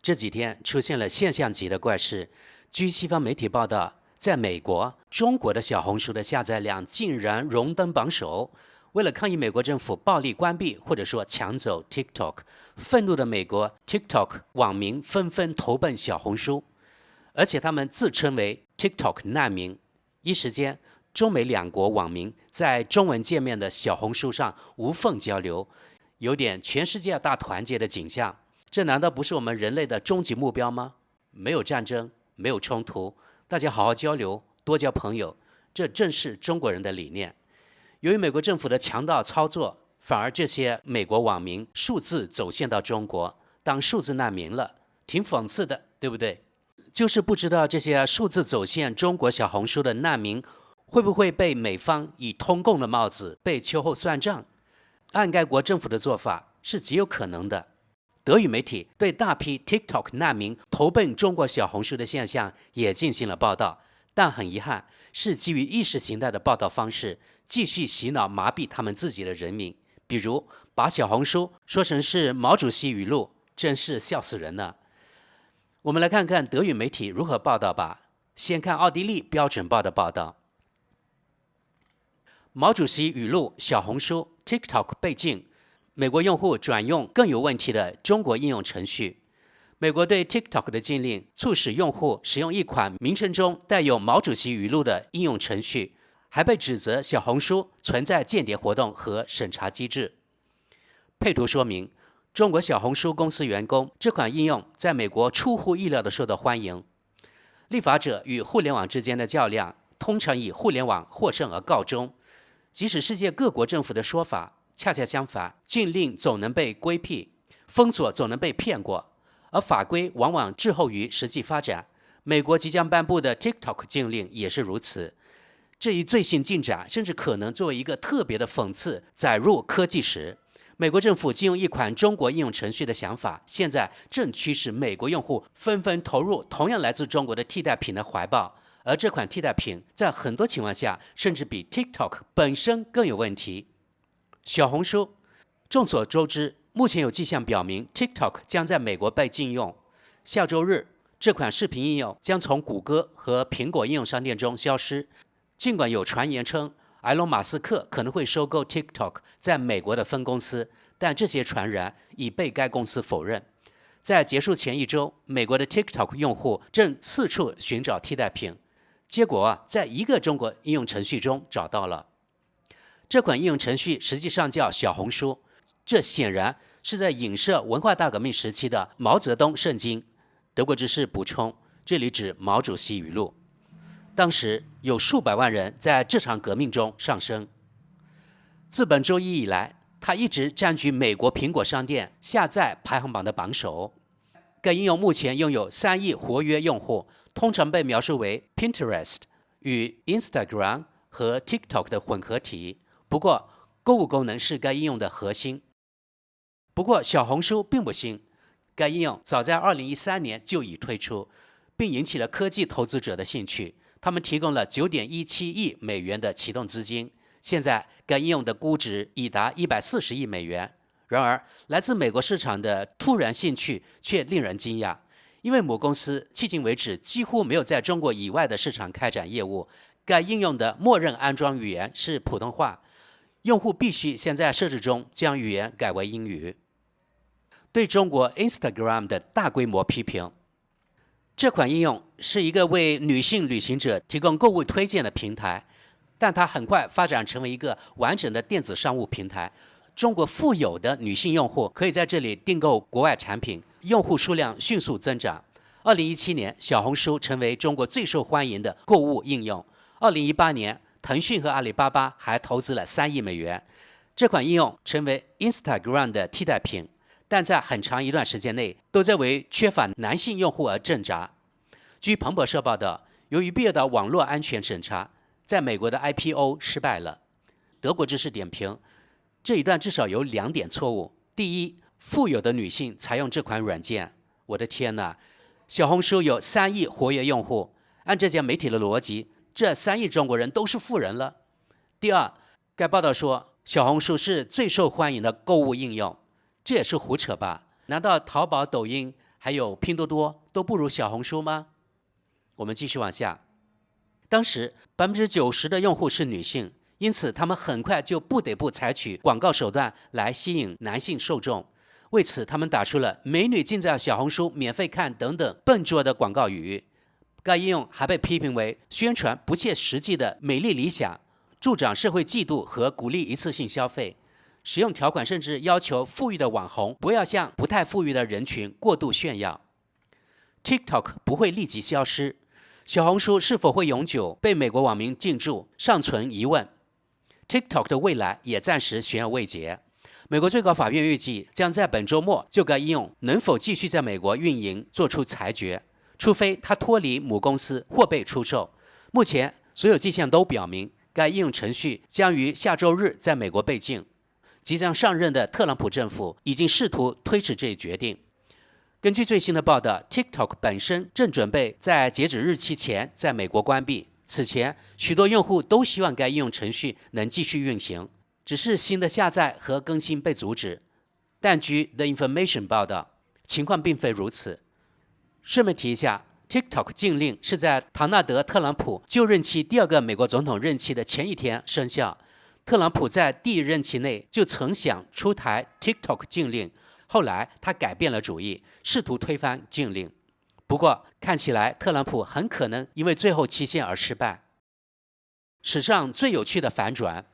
这几天出现了现象级的怪事。据西方媒体报道，在美国，中国的小红书的下载量竟然荣登榜首。为了抗议美国政府暴力关闭或者说抢走 TikTok， 愤怒的美国 TikTok 网民纷纷投奔小红书，而且他们自称为 TikTok 难民。一时间，中美两国网民在中文界面的小红书上无缝交流，有点全世界大团结的景象。这难道不是我们人类的终极目标吗？没有战争，没有冲突，大家好好交流，多交朋友，这正是中国人的理念。由于美国政府的强盗操作，反而这些美国网民数字走线到中国，当数字难民了，挺讽刺的，对不对？就是不知道这些数字走线中国小红书的难民会不会被美方以通共的帽子被秋后算账。按该国政府的做法是极有可能的。德语媒体对大批 TikTok 难民投奔中国小红书的现象也进行了报道，但很遗憾，是基于意识形态的报道方式，继续洗脑麻痹他们自己的人民。比如把小红书说成是毛主席语录，真是笑死人了。我们来看看德语媒体如何报道吧。先看奥地利标准报的报道：毛主席语录小红书 TikTok 被禁，美国用户转用更有问题的中国应用程序。美国对 TikTok 的禁令促使用户使用一款名称中带有毛主席语录的应用程序，还被指责小红书存在间谍活动和审查机制。配图说明，中国小红书公司员工这款应用在美国出乎意料地受到欢迎。立法者与互联网之间的较量通常以互联网获胜而告终，即使世界各国政府的说法恰恰相反，禁令总能被规避，封锁总能被骗过，而法规往往滞后于实际发展。美国即将颁布的 TikTok 禁令也是如此。这一最新进展甚至可能作为一个特别的讽刺载入科技史。美国政府禁用一款中国应用程序的想法，现在正驱使美国用户纷纷投入同样来自中国的替代品的怀抱，而这款替代品在很多情况下甚至比 TikTok 本身更有问题。小红书，众所周知，目前有迹象表明 TikTok 将在美国被禁用。下周日，这款视频应用将从谷歌和苹果应用商店中消失。尽管有传言称埃隆·马斯克可能会收购 TikTok 在美国的分公司，但这些传言已被该公司否认。在结束前一周，美国的 TikTok 用户正四处寻找替代品，结果在一个中国应用程序中找到了。这款应用程序实际上叫小红书，这显然是在影射文化大革命时期的毛泽东圣经。德国之士补充，这里指毛主席语录。当时有数百万人在这场革命中丧生。自本周一以来，它一直占据美国苹果商店下载排行榜的榜首。该应用目前拥有3亿活跃用户，通常被描述为 Pinterest 与 Instagram 和 TikTok 的混合体。不过，购物功能是该应用的核心。不过，小红书并不新，该应用早在2013年就已推出，并引起了科技投资者的兴趣。他们提供了9.17亿美元的启动资金，现在该应用的估值已达140亿美元。然而，来自美国市场的突然兴趣却令人惊讶，因为母公司迄今为止几乎没有在中国以外的市场开展业务。该应用的默认安装语言是普通话，用户必须先在设置中将语言改为英语。对中国 Instagram 的大规模批评。这款应用是一个为女性旅行者提供购物推荐的平台，但它很快发展成为一个完整的电子商务平台。中国富有的女性用户可以在这里订购国外产品，用户数量迅速增长。2017年，小红书成为中国最受欢迎的购物应用。2018年，腾讯和阿里巴巴还投资了3亿美元。这款应用成为 Instagram 的替代品，但在很长一段时间内都在为缺乏男性用户而挣扎。据彭博社报道，由于必要的网络安全审查，在美国的 IPO 失败了。德国知识点评，这一段至少有2点错误。第一，富有的女性采用这款软件。我的天哪，小红书有3亿活跃用户，按这家媒体的逻辑，这3亿中国人都是富人了。第二，该报道说小红书是最受欢迎的购物应用，这也是胡扯吧？难道淘宝、抖音还有拼多多都不如小红书吗？我们继续往下。当时90%的用户是女性，因此他们很快就不得不采取广告手段来吸引男性受众。为此，他们打出了“美女尽在小红书免费看”等等笨拙的广告语。该应用还被批评为宣传不切实际的美丽理想，助长社会嫉妒和鼓励一次性消费。使用条款甚至要求富裕的网红不要向不太富裕的人群过度炫耀。TikTok 不会立即消失，小红书是否会永久被美国网民禁驻，尚存疑问。TikTok 的未来也暂时悬而未决。美国最高法院预计将在本周末就该应用能否继续在美国运营做出裁决，除非它脱离母公司或被出售。目前，所有迹象都表明，该应用程序将于下周日在美国被禁。即将上任的特朗普政府已经试图推迟这一决定。根据最新的报道 ，TikTok 本身正准备在截止日期前在美国关闭。此前，许多用户都希望该应用程序能继续运行，只是新的下载和更新被阻止。但据 The Information 报道，情况并非如此。顺便提一下 ，TikTok 禁令是在唐纳德·特朗普就任期第2个美国总统任期的前一天生效。特朗普在第1任期内就曾想出台 TikTok 禁令，后来他改变了主意，试图推翻禁令。不过，看起来特朗普很可能因为最后期限而失败。史上最有趣的反转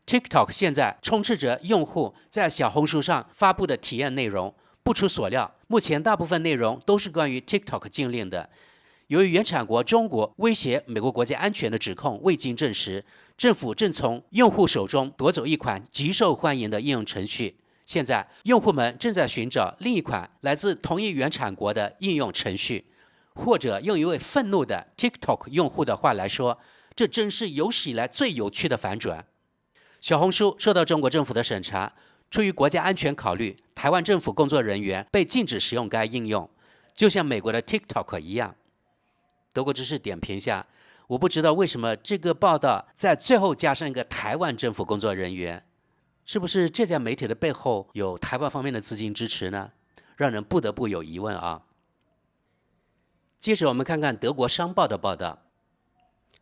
，TikTok 现在充斥着用户在小红书上发布的体验内容。不出所料，目前大部分内容都是关于 TikTok 禁令的。由于原产国中国威胁美国国家安全的指控未经证实，政府正从用户手中夺走一款极受欢迎的应用程序。现在，用户们正在寻找另一款来自同一原产国的应用程序，或者用一位愤怒的 TikTok 用户的话来说，这真是有史以来最有趣的反转。小红书受到中国政府的审查，出于国家安全考虑，台湾政府工作人员被禁止使用该应用，就像美国的 TikTok 一样。德国知识点评下，我不知道为什么这个报道在最后加上一个台湾政府工作人员，是不是这家媒体的背后有台湾方面的资金支持呢？让人不得不有疑问啊。接着我们看看德国商报的报道，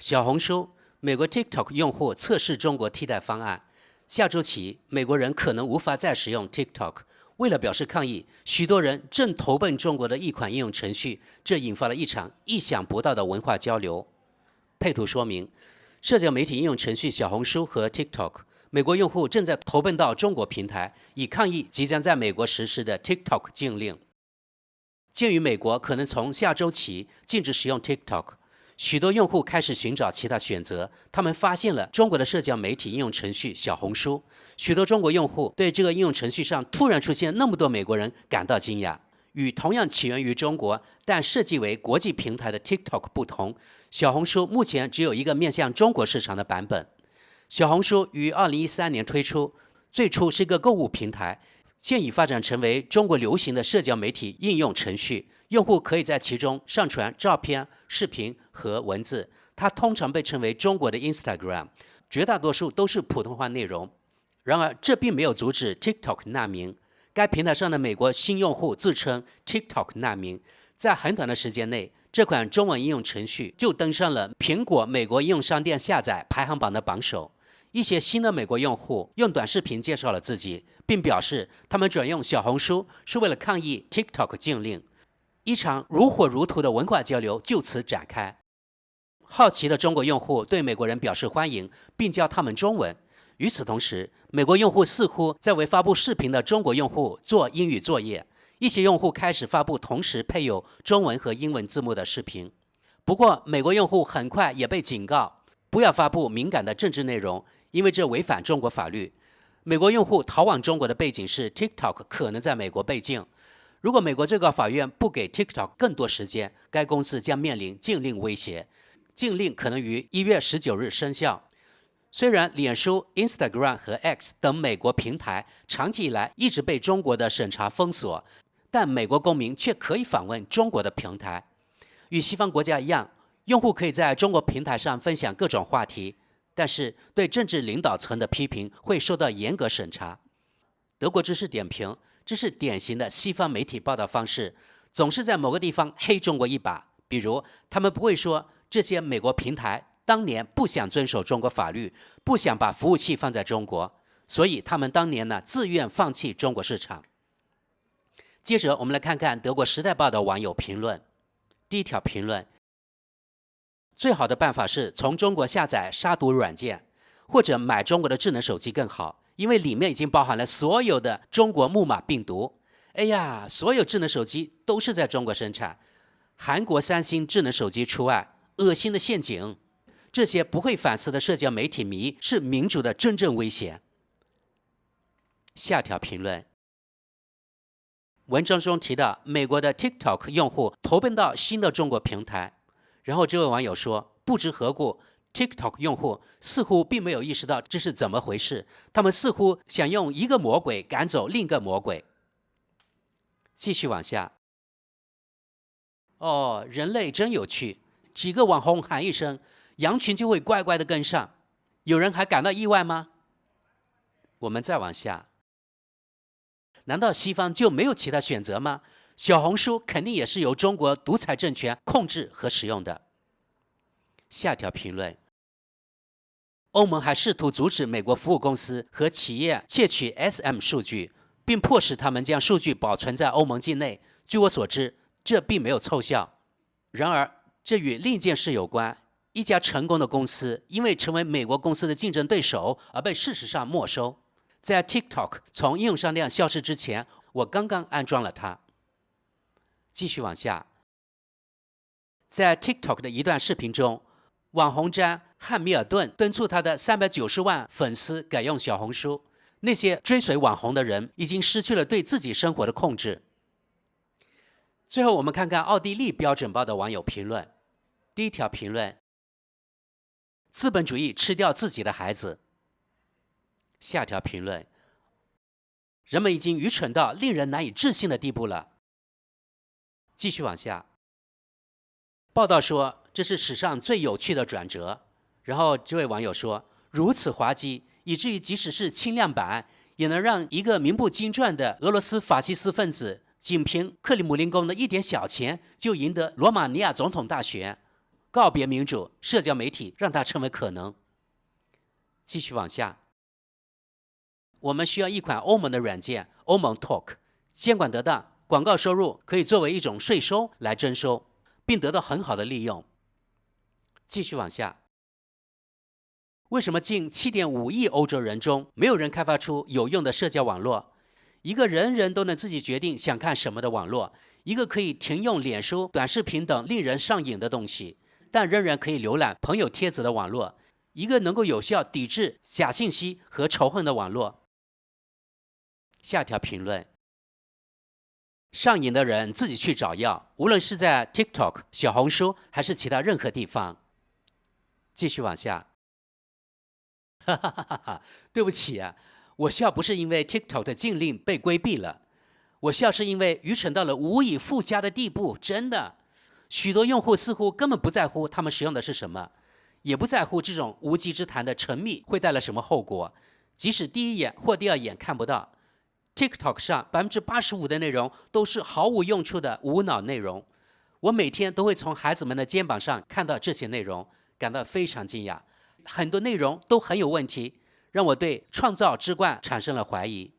小红书，美国 TikTok 用户测试中国替代方案，下周起美国人可能无法再使用 TikTok。为了表示抗议，许多人正投奔中国的一款应用程序，这引发了一场意想不到的文化交流。配图说明，社交媒体应用程序小红书和 TikTok， 美国用户正在投奔到中国平台，以抗议即将在美国实施的 TikTok 禁令。鉴于美国可能从下周起禁止使用 TikTok，许多用户开始寻找其他选择，他们发现了中国的社交媒体应用程序小红书。许多中国用户对这个应用程序上突然出现那么多美国人感到惊讶。与同样起源于中国但设计为国际平台的 TikTok 不同，小红书目前只有一个面向中国市场的版本。小红书于2013年推出，最初是一个购物平台，现已发展成为中国流行的社交媒体应用程序。用户可以在其中上传照片、视频和文字，它通常被称为中国的 Instagram， 绝大多数都是普通话内容。然而，这并没有阻止 TikTok 难民。该平台上的美国新用户自称 TikTok 难民，在很短的时间内，这款中文应用程序就登上了苹果美国应用商店下载排行榜的榜首。一些新的美国用户用短视频介绍了自己，并表示他们转用小红书是为了抗议 TikTok 禁令。一场如火如荼的文化交流就此展开。好奇的中国用户对美国人表示欢迎，并教他们中文。与此同时，美国用户似乎在为发布视频的中国用户做英语作业。一些用户开始发布同时配有中文和英文字幕的视频。不过，美国用户很快也被警告，不要发布敏感的政治内容，因为这违反中国法律。美国用户逃往中国的背景是 TikTok 可能在美国被禁。如果美国最高法院不给 TikTok 更多时间，该公司将面临禁令威胁。禁令可能于1月19日生效。虽然脸书、Instagram 和 X 等美国平台长期以来一直被中国的审查封锁，但美国公民却可以访问中国的平台。与西方国家一样，用户可以在中国平台上分享各种话题，但是对政治领导层的批评会受到严格审查。德国知识点评，这是典型的西方媒体报道方式，总是在某个地方黑中国一把。比如，他们不会说这些美国平台当年不想遵守中国法律，不想把服务器放在中国，所以他们当年呢自愿放弃中国市场。接着，我们来看看德国《时代报》的网友评论。第一条评论：最好的办法是从中国下载杀毒软件，或者买中国的智能手机更好，因为里面已经包含了所有的中国木马病毒。哎呀，所有智能手机都是在中国生产，韩国三星智能手机除外，恶心的陷阱。这些不会反思的社交媒体迷是民主的真正危险。下条评论：文章中提到美国的 TikTok 用户投奔到新的中国平台，然后这位网友说，不知何故 TikTok 用户似乎并没有意识到这是怎么回事，他们似乎想用一个魔鬼赶走另一个魔鬼。继续往下，哦，人类真有趣，几个网红喊一声，羊群就会乖乖的跟上，有人还感到意外吗？我们再往下，难道西方就没有其他选择吗？小红书肯定也是由中国独裁政权控制和使用的。下条评论：欧盟还试图阻止美国服务公司和企业窃取 SM 数据，并迫使他们将数据保存在欧盟境内。据我所知，这并没有凑效。然而，这与另一件事有关：一家成功的公司因为成为美国公司的竞争对手而被事实上没收。在 TikTok 从应用商店消失之前，我刚刚安装了它。继续往下，在 TikTok 的一段视频中，网红詹·汉密尔顿敦促他的390万粉丝改用小红书。那些追随网红的人已经失去了对自己生活的控制。最后，我们看看奥地利标准报的网友评论。第一条评论：资本主义吃掉自己的孩子。下条评论：人们已经愚蠢到令人难以置信的地步了。继续往下，报道说这是史上最有趣的转折。然后这位网友说，如此滑稽，以至于即使是轻量版，也能让一个名不经传的俄罗斯法西斯分子，仅凭克里姆林宫的一点小钱，就赢得罗马尼亚总统大选。告别民主，社交媒体让它成为可能。继续往下，我们需要一款欧盟的软件，欧盟 Talk， 监管得当，广告收入可以作为一种税收来征收，并得到很好的利用。继续往下，为什么近7.5亿欧洲人中没有人开发出有用的社交网络？一个人人都能自己决定想看什么的网络，一个可以停用脸书、短视频等令人上瘾的东西，但仍然可以浏览朋友帖子的网络，一个能够有效抵制假信息和仇恨的网络。下条评论：上瘾的人自己去找药，无论是在 TikTok、小红书还是其他任何地方。继续往下，哈哈哈哈！对不起啊，我笑不是因为 TikTok 的禁令被规避了，我笑是因为愚蠢到了无以复加的地步。真的，许多用户似乎根本不在乎他们使用的是什么，也不在乎这种无稽之谈的沉迷会带来什么后果，即使第一眼或第二眼看不到。TikTok 上85%的内容都是毫无用处的无脑内容。我每天都会从孩子们的肩膀上看到这些内容，感到非常惊讶。很多内容都很有问题，让我对创造之冠产生了怀疑。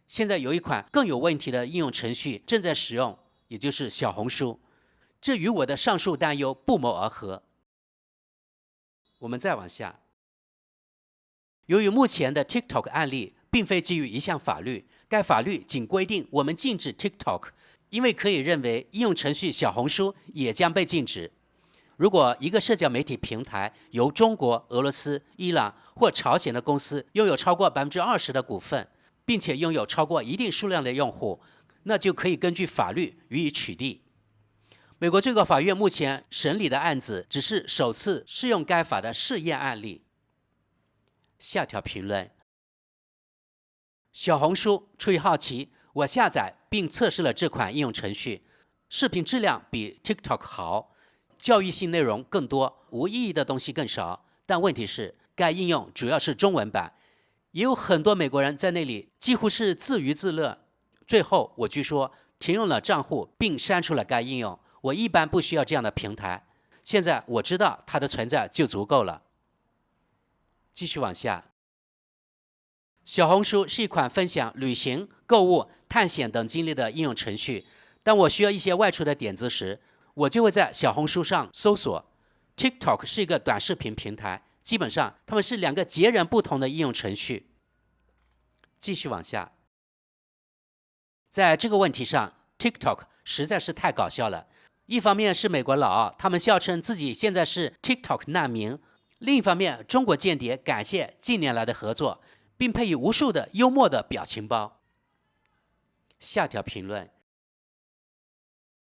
现在有一款更有问题的应用程序正在使用，也就是小红书。这与我的上述担忧不谋而合。我们再往下，由于目前的 TikTok 案例并非基于一项法律，该法律仅规定我们禁止 TikTok， 因为可以认为应用程序小红书也将被禁止。如果一个社交媒体平台由中国、俄罗斯、伊朗或朝鲜的公司拥有超过20%的股份，并且拥有超过一定数量的用户，那就可以根据法律予以取缔。美国最高法院目前审理的案子只是首次适用该法的试验案例。下条评论：小红书出于好奇，我下载并测试了这款应用程序，视频质量比 TikTok 好，教育性内容更多，无意义的东西更少。但问题是，该应用主要是中文版，也有很多美国人在那里几乎是自娱自乐。最后，我据说停用了账户并删除了该应用。我一般不需要这样的平台，现在我知道它的存在就足够了。继续往下，小红书是一款分享旅行、购物、探险等经历的应用程序。当我需要一些外出的点子时，我就会在小红书上搜索。TikTok 是一个短视频平台，基本上它们是两个截然不同的应用程序。继续往下，在这个问题上 TikTok 实在是太搞笑了。一方面是美国老奥，他们笑称自己现在是 TikTok 难民；另一方面，中国间谍感谢近年来的合作，并配以无数的幽默的表情包。下条评论：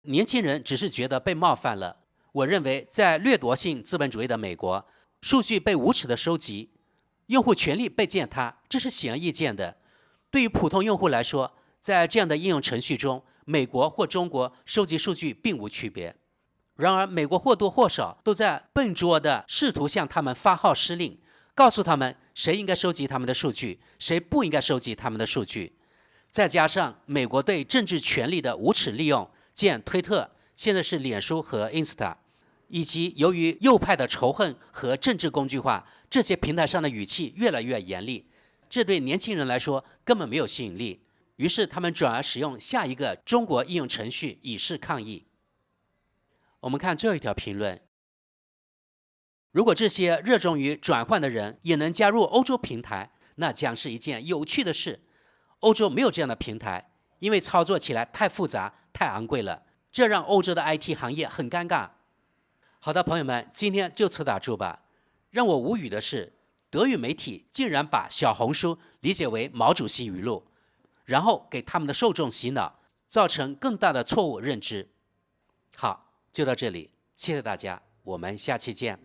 年轻人只是觉得被冒犯了。我认为，在掠夺性资本主义的美国，数据被无耻的收集，用户权利被践踏，这是显而易见的。对于普通用户来说，在这样的应用程序中，美国或中国收集数据并无区别。然而，美国或多或少都在笨拙地试图向他们发号施令，告诉他们谁应该收集他们的数据，谁不应该收集他们的数据。再加上美国对政治权力的无耻利用，见推特，现在是脸书和 Insta， 以及由于右派的仇恨和政治工具化，这些平台上的语气越来越严厉，这对年轻人来说根本没有吸引力。于是他们转而使用下一个中国应用程序以示抗议。我们看最后一条评论：如果这些热衷于转换的人也能加入欧洲平台，那将是一件有趣的事。欧洲没有这样的平台，因为操作起来太复杂、太昂贵了，这让欧洲的 IT 行业很尴尬。好的，朋友们，今天就此打住吧。让我无语的是，德语媒体竟然把小红书理解为毛主席语录，然后给他们的受众洗脑，造成更大的错误认知。好，就到这里，谢谢大家，我们下期见。